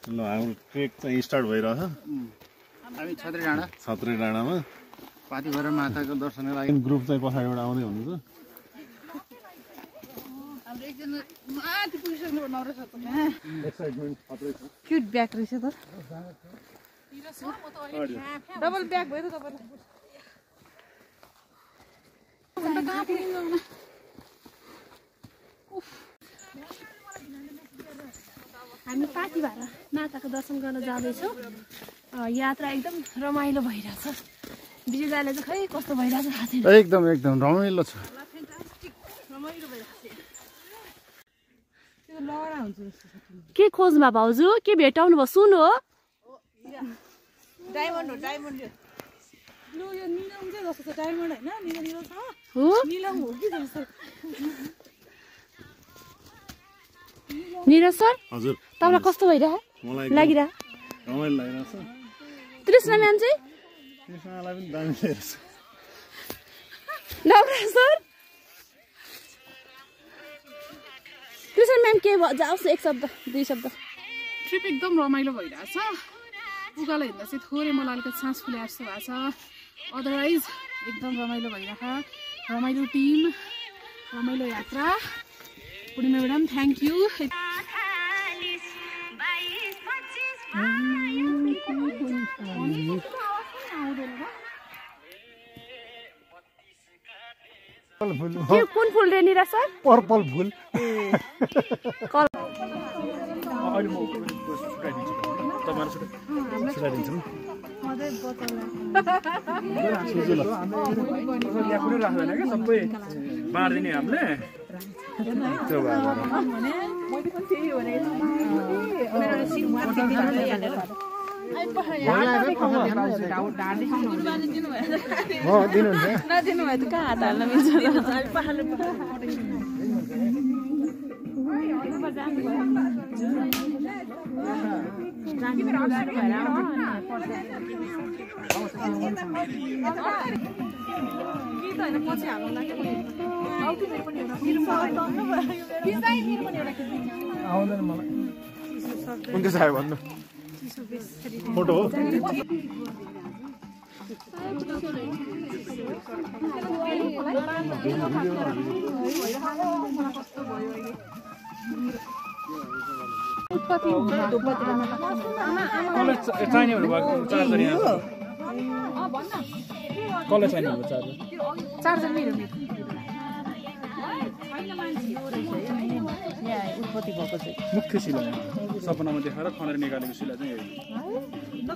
ल हाम्रो ट्रेक चाहिँ स्टार्ट भइरहेछ हामी छत्री डाँडामा पाथिभरा माताको दर्शनको लागि ग्रुप चाहिँ पछाडिबाट आउँदै हुनुहुन्छ हाम्रो एकजना माथि पुगिसक्नु नरहेछ त एक्साइटमेन्ट खतरै छ क्युट ब्याग रहेछ त डबल ब्याग भयो त तपाईलाई हामी पाथिभरा माताको दर्शन गर्न जाँदैछौँ यात्रा एकदम रमाइलो भइरहेछ विजय दाइले चाहिँ खै कस्तो भइरहेछ थाहा छैन एकदम रमाइलो छ रमाइलो भइरहेछ के खोज्नुमा भाउजू के भेटाउनु भयो सुन हो डायमन्ड हो डायमन्ड यो निलम चाहिँ जस्तो छ डायमन्ड हैन निलो निलो छ हो निलम हो कि जस्तो निरज सर हजुर तपाईलाई कस्तो भइरह्यो मलाई लागिरह्यो रमाइलो लागिरहेछ तृष्णा म्याम चाहिँ कृष्णलाई पनि दामी लागेछ नवराज सर तृष्णा म्याम के जाओस् एक शब्द दुई शब्द ट्रिप एकदम रमाइलो भइरहेछ उकालो हिँड्दा चाहिँ थोरै मलाई अलिकति सास फुले जस्तो भएको छ अदरवाइज एकदम रमाइलो भइरहेको रमाइलो टिम रमाइलो यात्रा पूर्णिमा म्याडम थ्याङ्क यू कुन फुल रे निरज सर पर्पल फुल सबै बाँडिदिने हामीले नदिनु भयो त कहाँ हात हाल्न मिल्छ पछि हाल्नु लाग्यो आउँदैन मलाई कुन चाहिँ चाहियो भन्नु फोटो हो चाहिने भएको चार्जर यहाँ कसलाई चाहिने भएको चार्जर चार्जर मेरो मुख्य शिला सपनामा देखाएर खनेर निकालेको शिला चाहिँ